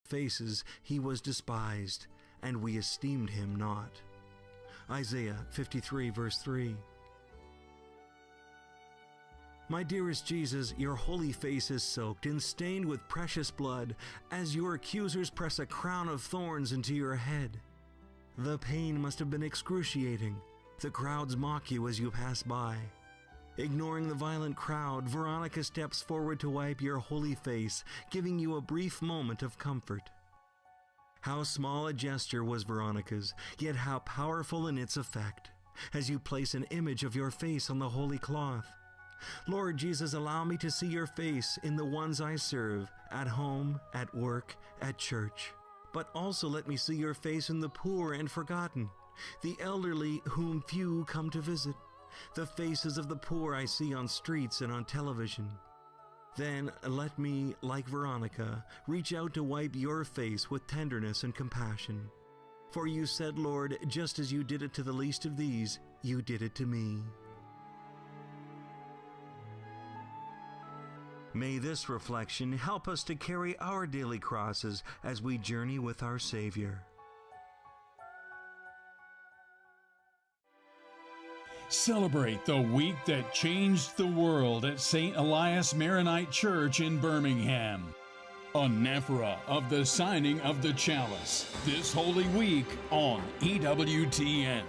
faces he was despised, and we esteemed him not. Isaiah 53 verse 3. My dearest Jesus, your holy face is soaked and stained with precious blood as your accusers press a crown of thorns into your head. The pain must have been excruciating. The crowds mock you as you pass by. Ignoring the violent crowd, Veronica steps forward to wipe your holy face, giving you a brief moment of comfort. How small a gesture was Veronica's, yet how powerful in its effect, as you place an image of your face on the holy cloth. Lord Jesus, allow me to see your face in the ones I serve, at home, at work, at church. But also let me see your face in the poor and forgotten, the elderly whom few come to visit, the faces of the poor I see on streets and on television. Then let me, like Veronica, reach out to wipe your face with tenderness and compassion. For you said, Lord, just as you did it to the least of these, you did it to me. May this reflection help us to carry our daily crosses as we journey with our Savior. Celebrate the week that changed the world at St. Elias Maronite Church in Birmingham. Anaphora of the signing of the chalice this Holy Week on EWTN.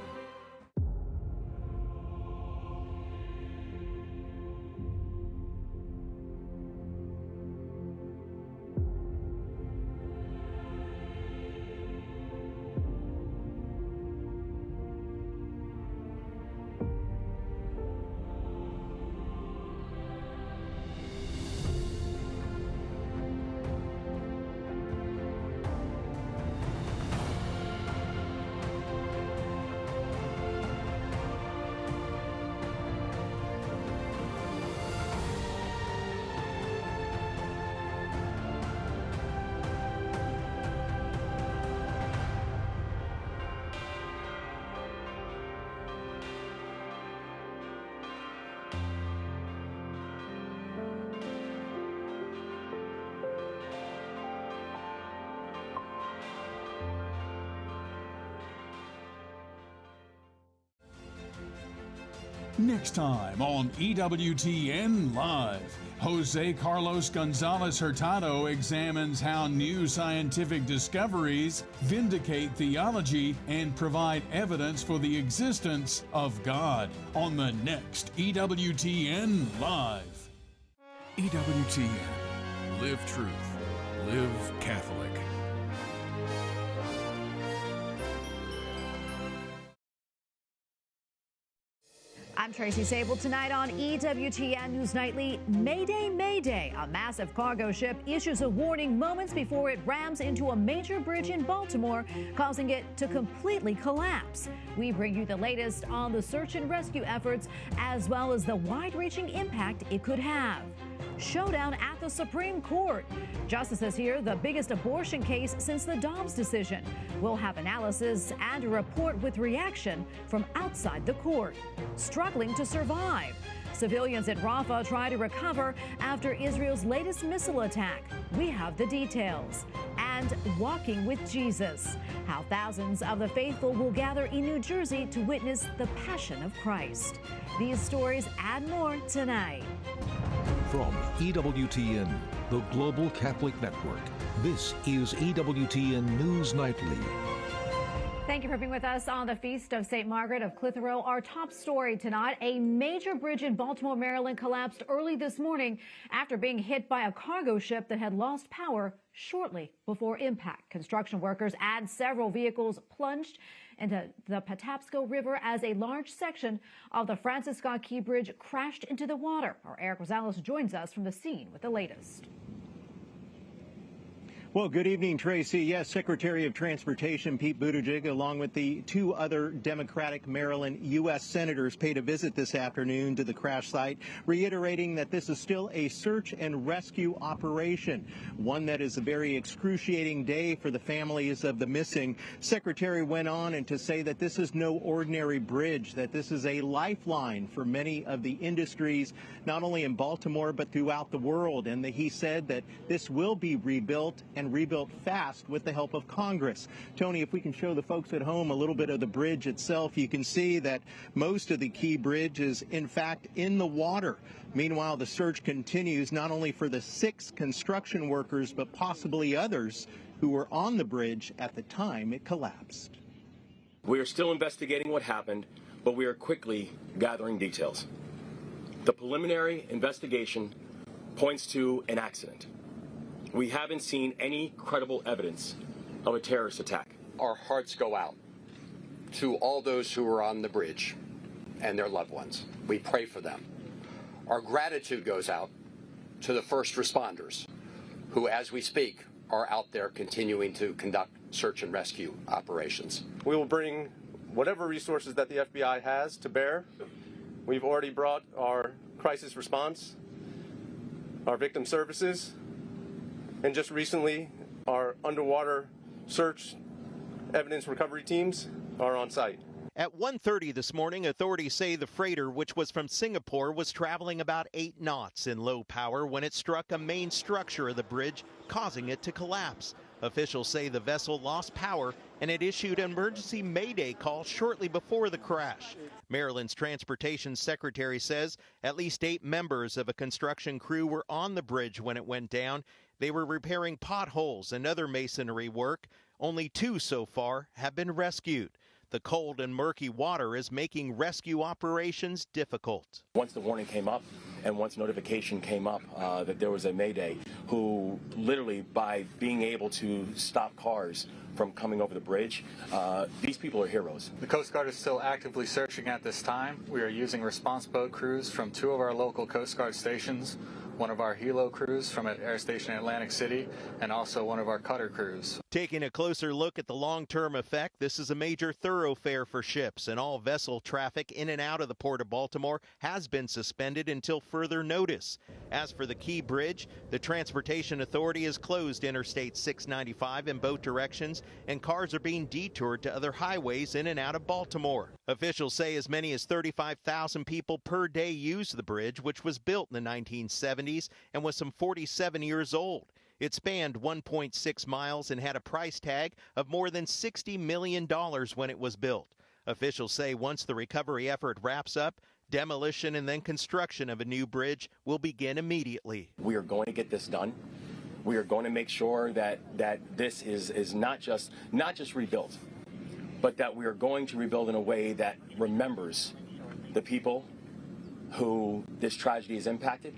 Next time on EWTN Live, Jose Carlos Gonzalez Hurtado examines how new scientific discoveries vindicate theology and provide evidence for the existence of God on the next EWTN Live. EWTN. Live truth. Live Catholic. I'm Tracy Sabol. Tonight on EWTN News Nightly, Mayday, Mayday. A massive cargo ship issues a warning moments before it rams into a major bridge in Baltimore, causing it to completely collapse. We bring you the latest on the search and rescue efforts, as well as the wide-reaching impact it could have. Showdown at the Supreme Court. Justices hear the biggest abortion case since the Dobbs decision. We'll have analysis and a report with reaction from outside the court. Struggling to survive. Civilians at Rafah try to recover after Israel's latest missile attack. We have the details. And walking with Jesus. How thousands of the faithful will gather in New Jersey to witness the Passion of Christ. These stories and more tonight. From EWTN, the Global Catholic Network, this is EWTN News Nightly. Thank you for being with us on the Feast of St. Margaret of Clitheroe. Our top story tonight, a major bridge in Baltimore, Maryland collapsed early this morning after being hit by a cargo ship that had lost power shortly before impact. Construction workers and several vehicles plunged into the Patapsco River as a large section of the Francis Scott Key Bridge crashed into the water. Our Eric Rosales joins us from the scene with the latest. Well, good evening, Tracy. Yes, Secretary of Transportation Pete Buttigieg, along with the two other Democratic Maryland U.S. senators, paid a visit this afternoon to the crash site, reiterating that this is still a search and rescue operation, one that is a very excruciating day for the families of the missing. Secretary went on and to say that this is no ordinary bridge, that this is a lifeline for many of the industries, not only in Baltimore, but throughout the world. And he said that this will be rebuilt and and rebuilt fast with the help of Congress. Tony, if we can show the folks at home a little bit of the bridge itself, you can see that most of the key bridge is, in fact, in the water. Meanwhile, the search continues not only for the 6 construction workers, but possibly others who were on the bridge at the time it collapsed. We are still investigating what happened, but we are quickly gathering details. The preliminary investigation points to an accident. We haven't seen any credible evidence of a terrorist attack. Our hearts go out to all those who are on the bridge and their loved ones. We pray for them. Our gratitude goes out to the first responders who, as we speak, are out there continuing to conduct search and rescue operations. We will bring whatever resources that the FBI has to bear. We've already brought our crisis response, our victim services, and just recently our underwater search evidence recovery teams are on site. At 1:30 this morning, authorities say the freighter, which was from Singapore, was traveling about 8 knots in low power when it struck a main structure of the bridge, causing it to collapse. Officials say the vessel lost power and it issued an emergency mayday call shortly before the crash. Maryland's transportation secretary says at least 8 members of a construction crew were on the bridge when it went down. They were repairing potholes and other masonry work. Only 2 so far have been rescued. The cold and murky water is making rescue operations difficult. Once the warning came up and once notification came up that there was a mayday, who literally by being able to stop cars from coming over the bridge, these people are heroes. The Coast Guard is still actively searching at this time. We are using response boat crews from 2 of our local Coast Guard stations, one of our helo crews from an air station in Atlantic City, and also one of our cutter crews. Taking a closer look at the long-term effect, this is a major thoroughfare for ships, and all vessel traffic in and out of the Port of Baltimore has been suspended until further notice. As for the Key Bridge, the Transportation Authority has closed Interstate 695 in both directions, and cars are being detoured to other highways in and out of Baltimore. Officials say as many as 35,000 people per day use the bridge, which was built in the 1970s and was some 47 years old. It spanned 1.6 miles and had a price tag of more than $60 million when it was built. Officials say once the recovery effort wraps up, demolition and then construction of a new bridge will begin immediately. We are going to get this done. We are going to make sure that this is not just rebuilt, but that we are going to rebuild in a way that remembers the people who this tragedy has impacted.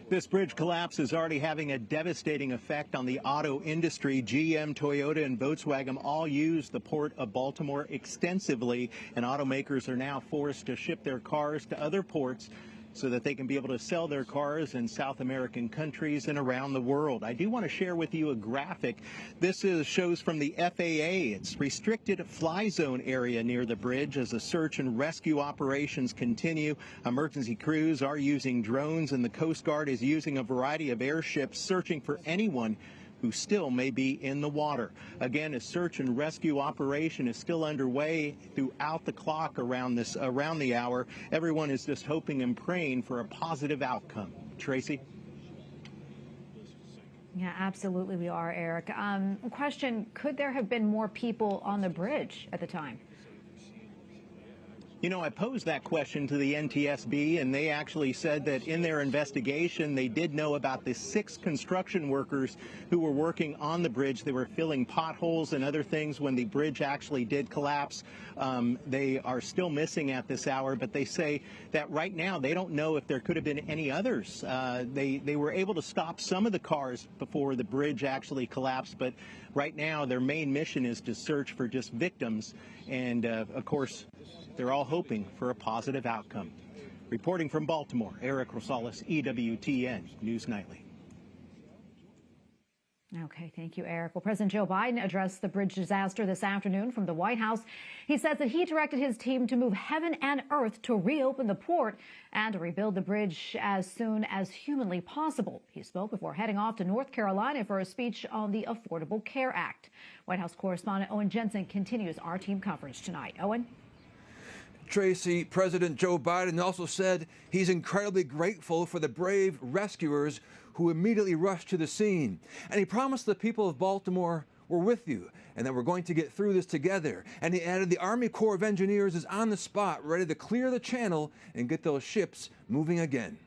This bridge collapse is already having a devastating effect on the auto industry. GM, Toyota, and Volkswagen all use the Port of Baltimore extensively, and automakers are now forced to ship their cars to other ports so that they can be able to sell their cars in South American countries and around the world. I do want to share with you a graphic. This shows from the FAA. It's restricted fly zone area near the bridge as the search and rescue operations continue. Emergency crews are using drones, and the Coast Guard is using a variety of airships searching for anyone who still may be in the water. Again, a search and rescue operation is still underway throughout the clock around the hour. Everyone is just hoping and praying for a positive outcome. Tracy? Yeah, absolutely we are, Eric. Question, could there have been more people on the bridge at the time? You know, I posed that question to the NTSB, and they actually said that in their investigation, they did know about the 6 construction workers who were working on the bridge. They were filling potholes and other things when the bridge actually did collapse. They are still missing at this hour, but they say that right now they don't know if there could have been any others. They were able to stop some of the cars before the bridge actually collapsed, but right now their main mission is to search for just victims, and of course, they're all hoping for a positive outcome. Reporting from Baltimore, Eric Rosales, EWTN News Nightly. Okay, thank you, Eric. Well, President Joe Biden addressed the bridge disaster this afternoon from the White House. He says that he directed his team to move heaven and earth to reopen the port and to rebuild the bridge as soon as humanly possible. He spoke before heading off to North Carolina for a speech on the Affordable Care Act. White House correspondent Owen Jensen continues our team coverage tonight. Owen? Tracy, President Joe Biden also said he's incredibly grateful for the brave rescuers who immediately rushed to the scene. And he promised the people of Baltimore, we're with you, and that we're going to get through this together. And he added the Army Corps of Engineers is on the spot, ready to clear the channel and get those ships moving again.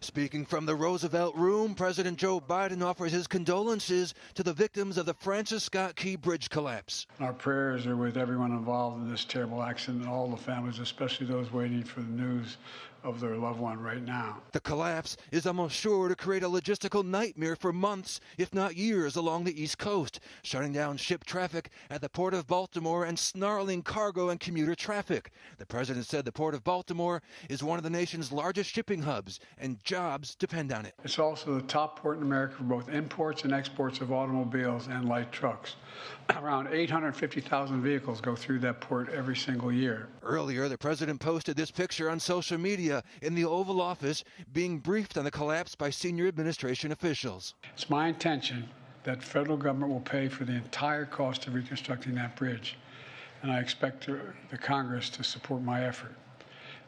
Speaking from the Roosevelt Room, President Joe Biden offers his condolences to the victims of the Francis Scott Key Bridge collapse. Our prayers are with everyone involved in this terrible accident and all the families, especially those waiting for the news of their loved one right now. The collapse is almost sure to create a logistical nightmare for months, if not years, along the East Coast, shutting down ship traffic at the Port of Baltimore and snarling cargo and commuter traffic. The president said the Port of Baltimore is one of the nation's largest shipping hubs, and jobs depend on it. It's also the top port in America for both imports and exports of automobiles and light trucks. Around 850,000 vehicles go through that port every single year. Earlier, the president posted this picture on social media in the Oval Office, being briefed on the collapse by senior administration officials. It's my intention that federal government will pay for the entire cost of reconstructing that bridge, and I expect the Congress to support my effort.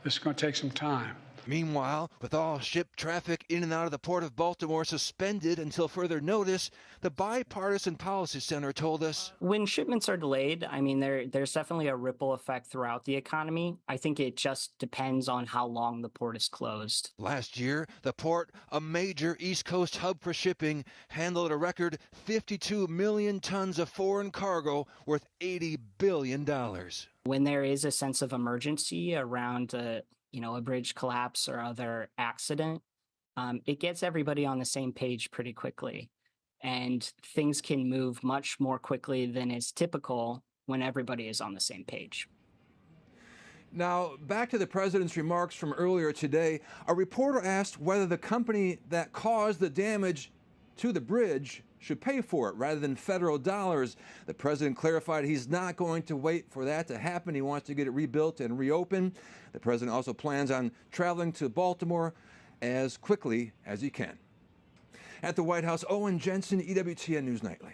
This is going to take some time. Meanwhile, with all ship traffic in and out of the Port of Baltimore suspended until further notice, the Bipartisan Policy Center told us, when shipments are delayed, I mean, there's definitely a ripple effect throughout the economy. I think it just depends on how long the port is closed. Last year, the port, a major East Coast hub for shipping, handled a record 52 million tons of foreign cargo worth $80 billion. When there is a sense of emergency around a bridge collapse or other accident, it gets everybody on the same page pretty quickly. And things can move much more quickly than is typical when everybody is on the same page. Now, back to the president's remarks from earlier today. A reporter asked whether the company that caused the damage to the bridge should pay for it rather than federal dollars. The president clarified he's not going to wait for that to happen. He wants to get it rebuilt and reopened. The president also plans on traveling to Baltimore as quickly as he can. At the White House, Owen Jensen, EWTN News Nightly.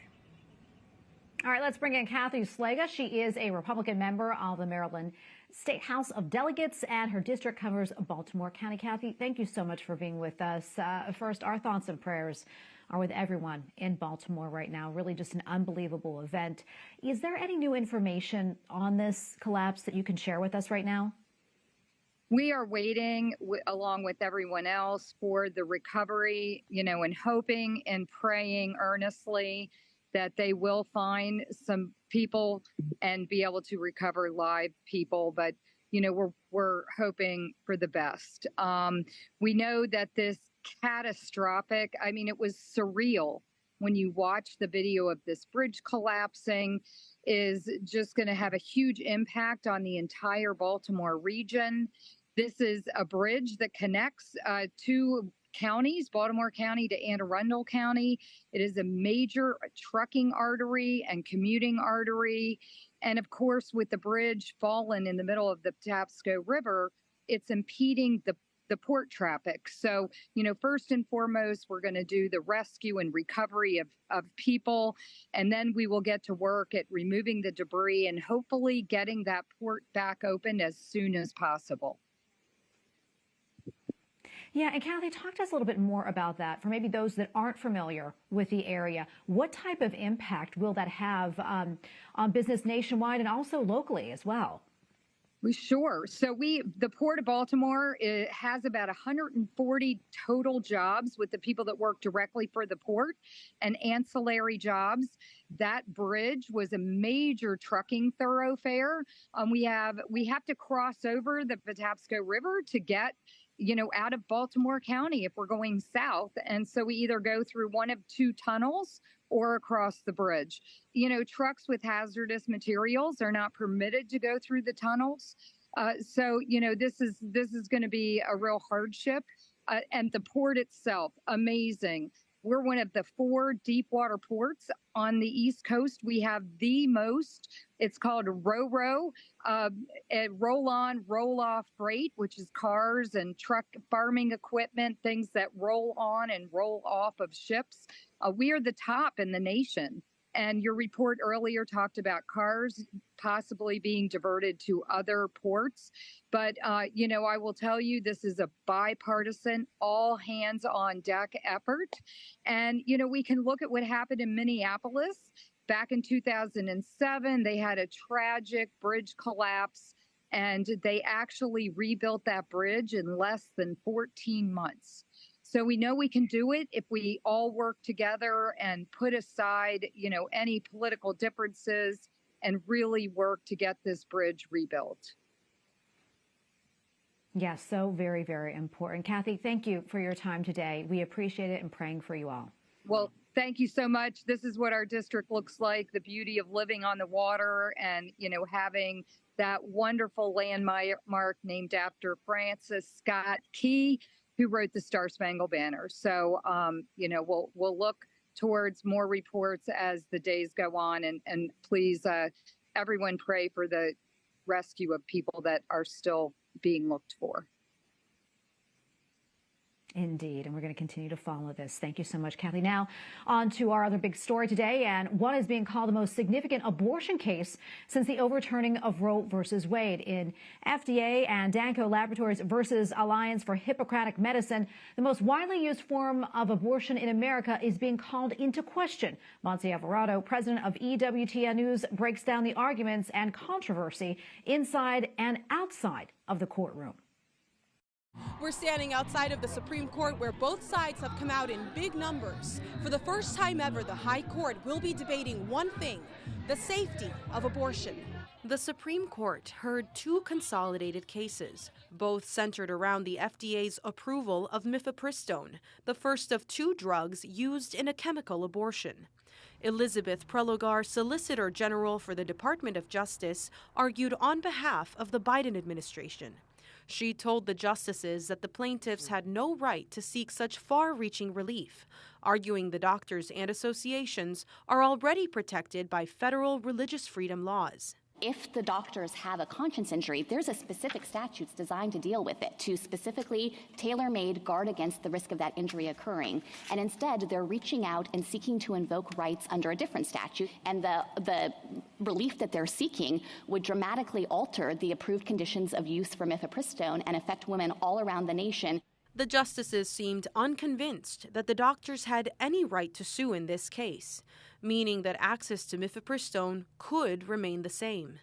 All right, let's bring in Kathy Slaga. She is a Republican member of the Maryland State House of Delegates, and her district covers Baltimore County. Kathy, thank you so much for being with us. First, our thoughts and prayers are with everyone in Baltimore right now. Really just an unbelievable event. Is there any new information on this collapse that you can share with us right now? We are waiting along with everyone else for the recovery, and hoping and praying earnestly that they will find some people and be able to recover live people. But, we're hoping for the best. We know that this catastrophic, it was surreal when you watch the video of this bridge collapsing, is just going to have a huge impact on the entire Baltimore region. This is a bridge that connects two counties, Baltimore County to Anne Arundel County. It is a major trucking artery and commuting artery. And of course, with the bridge fallen in the middle of the Patapsco River, it's impeding the port traffic. So, first and foremost, we're going to do the rescue and recovery of people, and then we will get to work at removing the debris and hopefully getting that port back open as soon as possible. Yeah, and Kathy, talk to us a little bit more about that for maybe those that aren't familiar with the area. What type of impact will that have on business nationwide and also locally as well? Sure. So the Port of Baltimore, it has about 140 total jobs with the people that work directly for the port and ancillary jobs. That bridge was a major trucking thoroughfare. We have to cross over the Patapsco River to get out of Baltimore County if we're going south. And so we either go through one of two tunnels or across the bridge. Trucks with hazardous materials are not permitted to go through the tunnels. So this is going to be a real hardship. And the port itself, amazing. We're one of the 4 deep water ports on the East Coast. We have the most, it's called RoRo, roll-on, roll-off freight, which is cars and truck farming equipment, things that roll on and roll off of ships. We are the top in the nation. And your report earlier talked about cars possibly being diverted to other ports. But, I will tell you, this is a bipartisan, all hands on deck effort. And, we can look at what happened in Minneapolis. Back in 2007, they had a tragic bridge collapse, and they actually rebuilt that bridge in less than 14 months. So we know we can do it if we all work together and put aside, any political differences and really work to get this bridge rebuilt. Yes, so very, very important. Kathy, thank you for your time today. We appreciate it and praying for you all. Well, thank you so much. This is what our district looks like, the beauty of living on the water and, having that wonderful landmark named after Francis Scott Key, who wrote the Star Spangled Banner. So, we'll look towards more reports as the days go on. And please, everyone pray for the rescue of people that are still being looked for. Indeed, and we're going to continue to follow this. Thank you so much, Kathy. Now, on to our other big story today, and what is being called the most significant abortion case since the overturning of Roe versus Wade. In FDA and Danco Laboratories versus Alliance for Hippocratic Medicine, the most widely used form of abortion in America is being called into question. Monse Alvarado, president of EWTN News, breaks down the arguments and controversy inside and outside of the courtroom. We're standing outside of the Supreme Court where both sides have come out in big numbers. For the first time ever, the High Court will be debating one thing: the safety of abortion. The Supreme Court heard two consolidated cases, both centered around the FDA's approval of mifepristone, the first of two drugs used in a chemical abortion. Elizabeth Prelogar, Solicitor General for the Department of Justice, argued on behalf of the Biden administration. She told the justices that the plaintiffs had no right to seek such far-reaching relief, arguing the doctors and associations are already protected by federal religious freedom laws. If the doctors have a conscience injury, there's a specific statute designed to deal with it, to specifically tailor-made guard against the risk of that injury occurring. And instead, they're reaching out and seeking to invoke rights under a different statute. And the relief that they're seeking would dramatically alter the approved conditions of use for mifepristone and affect women all around the nation. The justices seemed unconvinced that the doctors had any right to sue in this case, meaning that access to mifepristone could remain the same.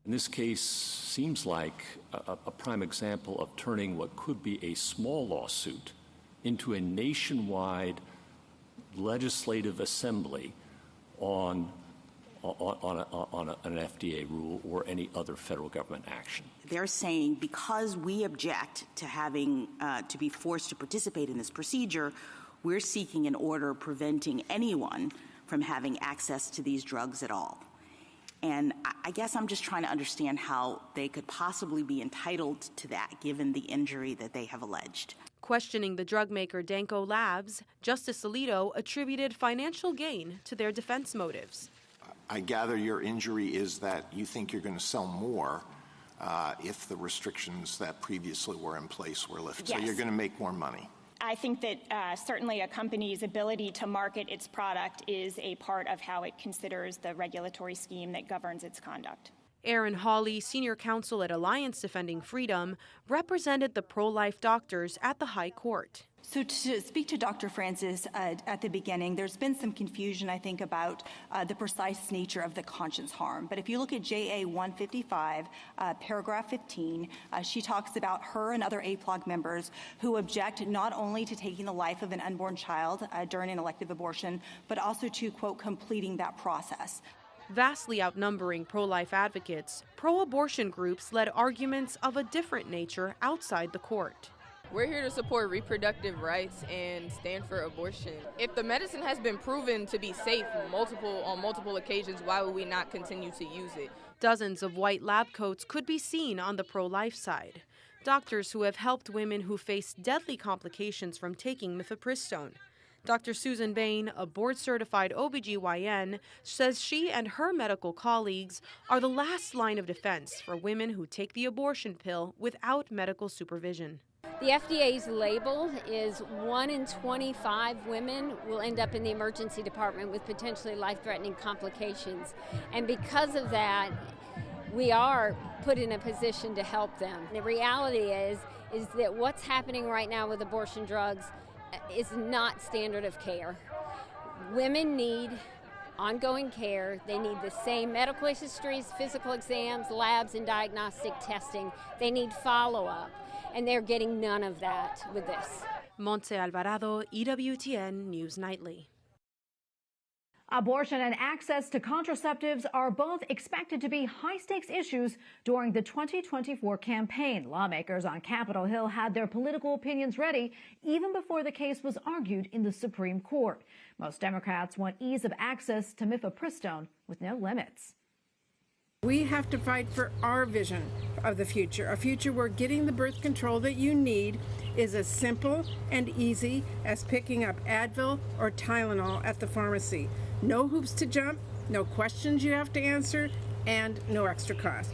And this case seems like a prime example of turning what could be a small lawsuit into a nationwide legislative assembly on an FDA rule or any other federal government action. They're saying because we object to having to be forced to participate in this procedure, we're seeking an order preventing anyone from having access to these drugs at all. And I guess I'm just trying to understand how they could possibly be entitled to that given the injury that they have alleged. Questioning the drug maker Danco Labs, Justice Alito attributed financial gain to their defense motives. I gather your injury is that you think you're going to sell more if the restrictions that previously were in place were lifted. Yes. So you're going to make more money. I think that certainly a company's ability to market its product is a part of how it considers the regulatory scheme that governs its conduct. Aaron Hawley, senior counsel at Alliance Defending Freedom, represented the pro-life doctors at the High Court. So to speak to Dr. Francis at the beginning, there's been some confusion, I think, about the precise nature of the conscience harm. But if you look at JA 155, paragraph 15, she talks about her and other APLOG members who object not only to taking the life of an unborn child during an elective abortion, but also to, quote, completing that process. Vastly outnumbering pro-life advocates, pro-abortion groups led arguments of a different nature outside the court. We're here to support reproductive rights and stand for abortion. If the medicine has been proven to be safe on multiple occasions, why would we not continue to use it? Dozens of white lab coats could be seen on the pro-life side. Doctors who have helped women who face deadly complications from taking mifepristone. Dr. Susan Bain, a board-certified OBGYN, says she and her medical colleagues are the last line of defense for women who take the abortion pill without medical supervision. The FDA's label is 1 in 25 women will end up in the emergency department with potentially life-threatening complications. And because of that, we are put in a position to help them. The reality is that what's happening right now with abortion drugs is not standard of care. Women need ongoing care. They need the same medical histories, physical exams, labs, and diagnostic testing. They need follow-up, and they're getting none of that with this. Montse Alvarado, EWTN News Nightly. Abortion and access to contraceptives are both expected to be high-stakes issues during the 2024 campaign. Lawmakers on Capitol Hill had their political opinions ready even before the case was argued in the Supreme Court. Most Democrats want ease of access to mifepristone with no limits. We have to fight for our vision of the future, a future where getting the birth control that you need is as simple and easy as picking up Advil or Tylenol at the pharmacy. No hoops to jump, no questions you have to answer, and no extra cost.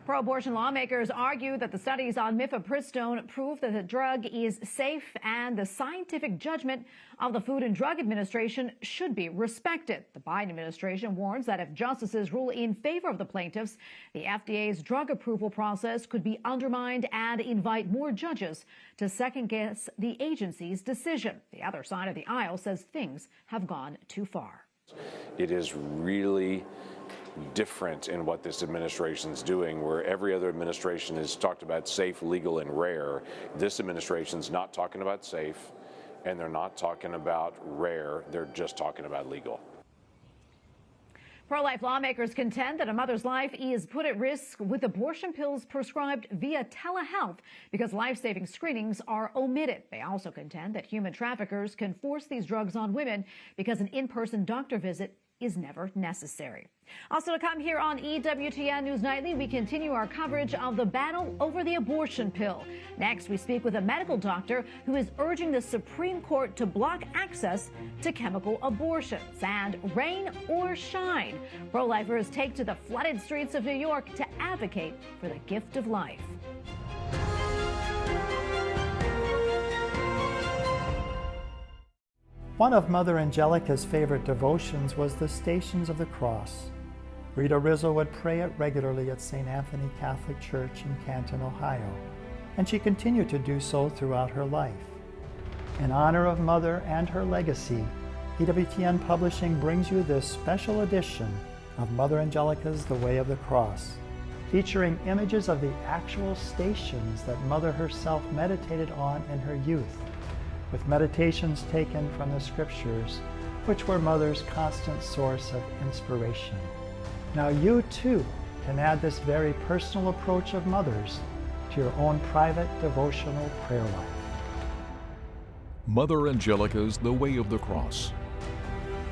Pro-abortion lawmakers argue that the studies on mifepristone prove that the drug is safe and the scientific judgment of the Food and Drug Administration should be respected. The Biden administration warns that if justices rule in favor of the plaintiffs, the FDA's drug approval process could be undermined and invite more judges to second-guess the agency's decision. The other side of the aisle says things have gone too far. It is really different in what this administration is doing, where every other administration has talked about safe, legal, and rare. This administration's not talking about safe, and they're not talking about rare. They're just talking about legal. Pro-life lawmakers contend that a mother's life is put at risk with abortion pills prescribed via telehealth because life-saving screenings are omitted. They also contend that human traffickers can force these drugs on women because an in-person doctor visit is never necessary. Also to come here on EWTN News Nightly, we continue our coverage of the battle over the abortion pill. Next, we speak with a medical doctor who is urging the Supreme Court to block access to chemical abortions. And rain or shine, pro-lifers take to the flooded streets of New York to advocate for the gift of life. One of Mother Angelica's favorite devotions was the Stations of the Cross. Rita Rizzo would pray it regularly at St. Anthony Catholic Church in Canton, Ohio, and she continued to do so throughout her life. In honor of Mother and her legacy, EWTN Publishing brings you this special edition of Mother Angelica's The Way of the Cross, featuring images of the actual stations that Mother herself meditated on in her youth, with meditations taken from the scriptures, which were Mother's constant source of inspiration. Now you too can add this very personal approach of Mother's to your own private devotional prayer life. Mother Angelica's The Way of the Cross.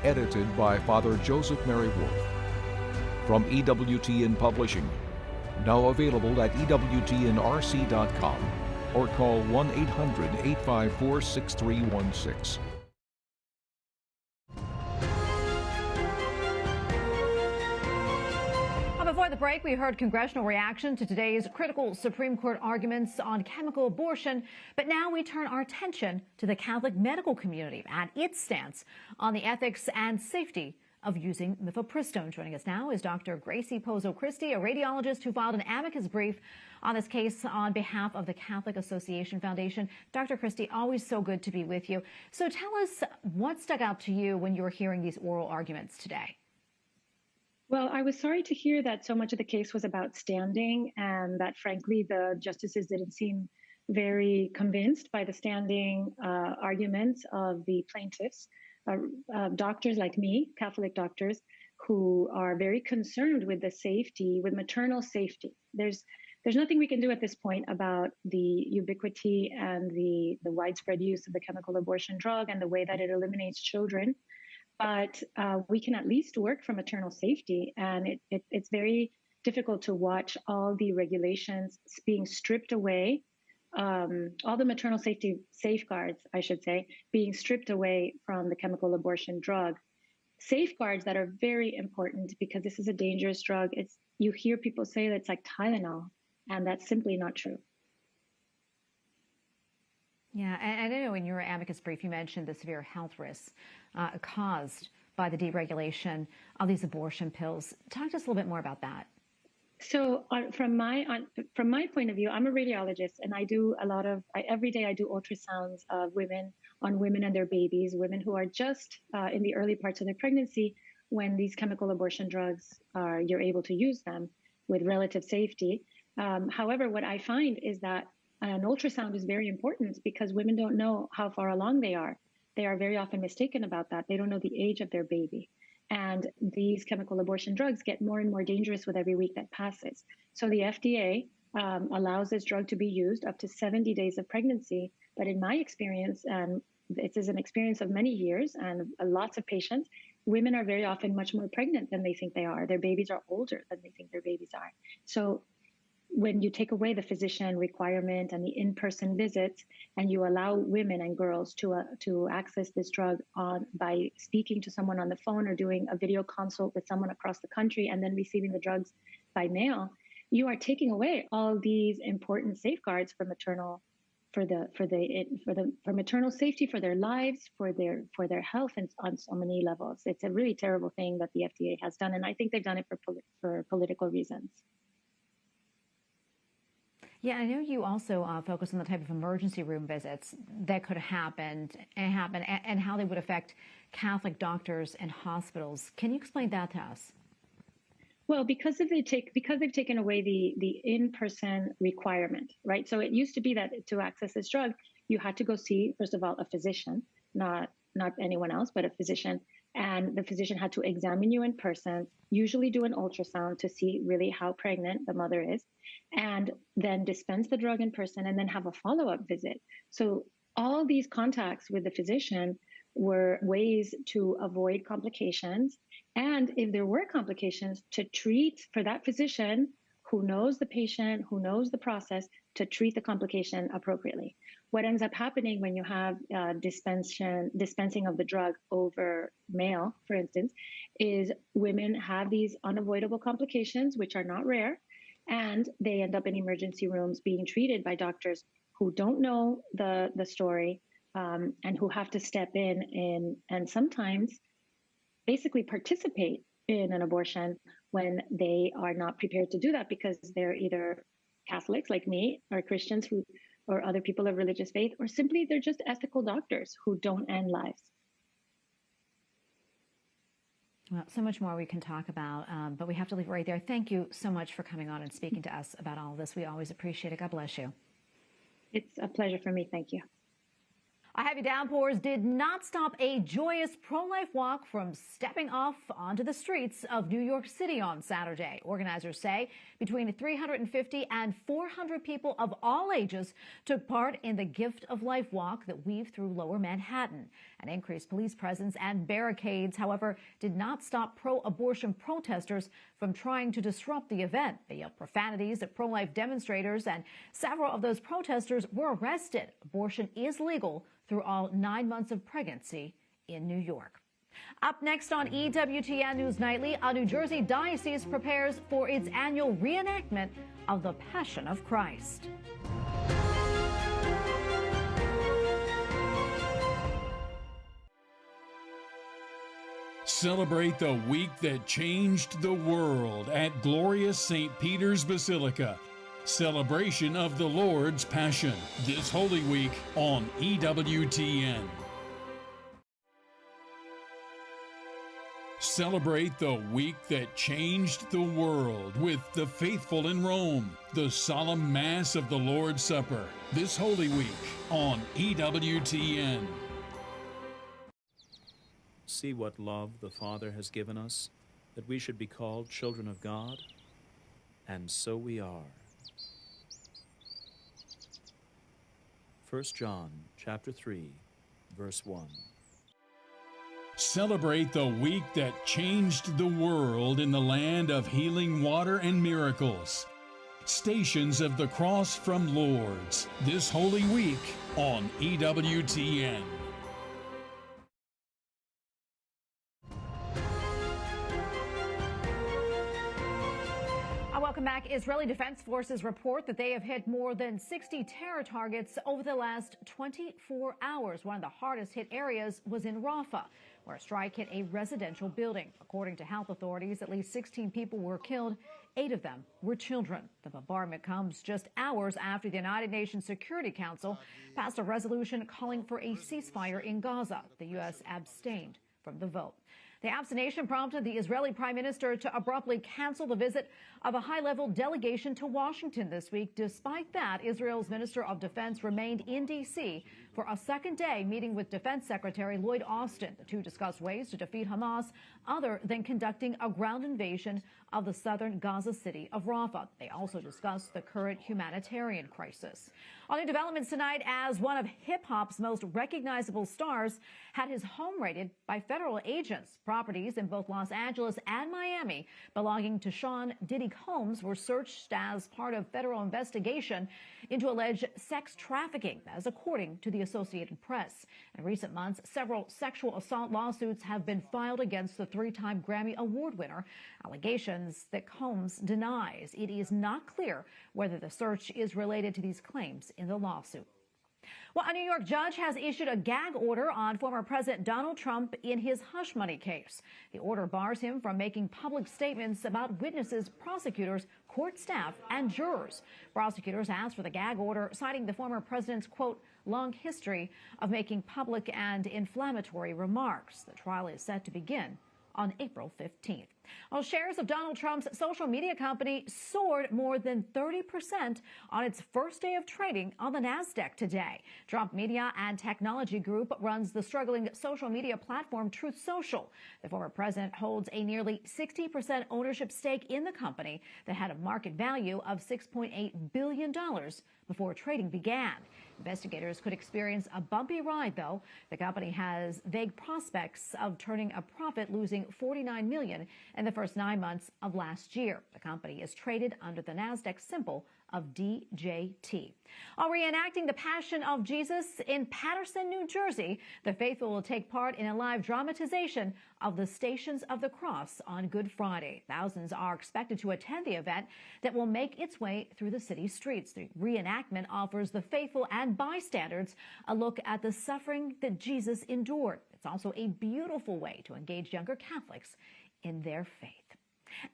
Edited by Father Joseph Mary Wolfe. From EWTN Publishing. Now available at EWTNRC.com. or call 1-800-854-6316. Before the break, we heard congressional reaction to today's critical Supreme Court arguments on chemical abortion. But now we turn our attention to the Catholic medical community and its stance on the ethics and safety of using mifepristone. Joining us now is Dr. Tracy Sabol, a radiologist who filed an amicus brief on this case on behalf of the Catholic Association Foundation. Dr. Christie, always so good to be with you. So tell us what stuck out to you when you were hearing these oral arguments today. Well, I was sorry to hear that so much of the case was about standing and that, frankly, the justices didn't seem very convinced by the standing arguments of the plaintiffs. Doctors like me, Catholic doctors, who are very concerned with the safety, with maternal safety. There's nothing we can do at this point about the ubiquity and the widespread use of the chemical abortion drug and the way that it eliminates children. But we can at least work for maternal safety. And it's very difficult to watch all the regulations being stripped away, all the maternal safety safeguards, I should say, being stripped away from the chemical abortion drug. Safeguards that are very important because this is a dangerous drug. You hear people say that it's like Tylenol, and that's simply not true. Yeah, and I know in your amicus brief you mentioned the severe health risks caused by the deregulation of these abortion pills. Talk to us a little bit more about that. So from my point of view, I'm a radiologist, and I do every day I do ultrasounds of women and their babies, women who are just in the early parts of their pregnancy when these chemical abortion drugs you're able to use them with relative safety. However, what I find is that an ultrasound is very important because women don't know how far along they are. They are very often mistaken about that. They don't know the age of their baby. And these chemical abortion drugs get more and more dangerous with every week that passes. So the FDA allows this drug to be used up to 70 days of pregnancy. But in my experience, and this is an experience of many years and lots of patients, women are very often much more pregnant than they think they are. Their babies are older than they think their babies are. So when you take away the physician requirement and the in-person visits, and you allow women and girls to access this drug by speaking to someone on the phone or doing a video consult with someone across the country and then receiving the drugs by mail, you are taking away all these important safeguards for maternal maternal safety, for their lives, for their health, and on so many levels. It's a really terrible thing that the FDA has done, and I think they've done it for political reasons. Yeah, I know you also focus on the type of emergency room visits that could happen and how they would affect Catholic doctors and hospitals. Can you explain that to us? Well, because they've taken away the in-person requirement, right? So it used to be that to access this drug, you had to go see, first of all, a physician, not anyone else, but a physician. And the physician had to examine you in person, usually do an ultrasound to see really how pregnant the mother is, and then dispense the drug in person and then have a follow-up visit. So all these contacts with the physician were ways to avoid complications. And if there were complications, to treat for that physician who knows the patient, who knows the process, to treat the complication appropriately. What ends up happening when you have dispensing of the drug over mail, for instance, is women have these unavoidable complications, which are not rare, and they end up in emergency rooms being treated by doctors who don't know the story and who have to step in and sometimes basically participate in an abortion when they are not prepared to do that because they're either Catholics like me or Christians or other people of religious faith, or simply they're just ethical doctors who don't end lives. Well, so much more we can talk about, but we have to leave it right there. Thank you so much for coming on and speaking to us about all of this. We always appreciate it. God bless you. It's a pleasure for me. Thank you. Heavy downpours did not stop a joyous pro-life walk from stepping off onto the streets of New York City on Saturday. Organizers say between 350 and 400 people of all ages took part in the Gift of Life walk that weaved through Lower Manhattan. An increased police presence and barricades, however, did not stop pro-abortion protesters from trying to disrupt the event. They yelled profanities at pro-life demonstrators, and several of those protesters were arrested. Abortion is legal through all 9 months of pregnancy in New York. Up next on EWTN News Nightly, a New Jersey diocese prepares for its annual reenactment of the Passion of Christ. Celebrate the week that changed the world at glorious St. Peter's Basilica. Celebration of the Lord's Passion this Holy Week on EWTN. Celebrate the week that changed the world with the faithful in Rome, the solemn Mass of the Lord's Supper this Holy Week on EWTN. See what love the Father has given us, that we should be called children of God, and so we are. 1 John chapter 3, verse 1. Celebrate the week that changed the world in the land of healing water and miracles. Stations of the Cross from Lourdes this Holy Week on EWTN. Welcome back. Israeli Defense Forces report that they have hit more than 60 terror targets over the last 24 hours. One of the hardest hit areas was in Rafah, where a strike hit a residential building. According to health authorities, at least 16 people were killed. 8 of them were children. The bombardment comes just hours after the United Nations Security Council passed a resolution calling for a ceasefire in Gaza. The U.S. abstained from the vote. The abstention prompted the Israeli Prime Minister to abruptly cancel the visit of a high-level delegation to Washington this week. Despite that, Israel's Minister of Defense remained in D.C. for a second day meeting with Defense Secretary Lloyd Austin. The two discussed ways to defeat Hamas other than conducting a ground invasion of the southern Gaza city of Rafah. They also discussed the current humanitarian crisis. On new developments tonight, as one of hip-hop's most recognizable stars had his home raided by federal agents. Properties in both Los Angeles and Miami belonging to Sean Diddy Combs were searched as part of federal investigation into alleged sex trafficking, as according to the Associated Press. In recent months, several sexual assault lawsuits have been filed against the 3-time Grammy Award winner, allegations that Combs denies. It is not clear whether the search is related to these claims in the lawsuit. Well, a New York judge has issued a gag order on former President Donald Trump in his hush money case. The order bars him from making public statements about witnesses, prosecutors, court staff, and jurors. Prosecutors asked for the gag order, citing the former president's, quote, long history of making public and inflammatory remarks. The trial is set to begin on April 15th. Well, shares of Donald Trump's social media company soared more than 30% on its first day of trading on the NASDAQ today. Trump Media and Technology Group runs the struggling social media platform Truth Social. The former president holds a nearly 60% ownership stake in the company that had a market value of $6.8 billion before trading began. Investigators could experience a bumpy ride, though. The company has vague prospects of turning a profit, losing $49 million in the first 9 months of last year. The company is traded under the NASDAQ symbol of DJT. While reenacting the Passion of Jesus in Paterson, New Jersey, the faithful will take part in a live dramatization of the Stations of the Cross on Good Friday. Thousands are expected to attend the event that will make its way through the city streets. The reenactment offers the faithful and bystanders a look at the suffering that Jesus endured. It's also a beautiful way to engage younger Catholics in their faith.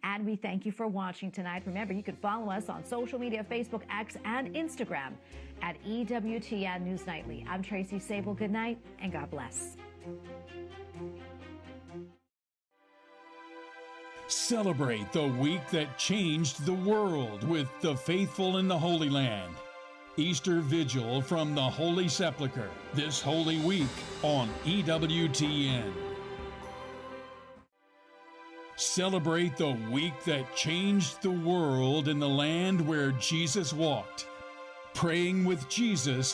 And we thank you for watching tonight. Remember, you can follow us on social media, Facebook, X, and Instagram at EWTN News Nightly. I'm Tracy Sabol. Good night, and God bless. Celebrate the week that changed the world with the faithful in the Holy Land. Easter Vigil from the Holy Sepulchre this Holy Week on EWTN. Celebrate the week that changed the world in the land where Jesus walked. Praying with Jesus in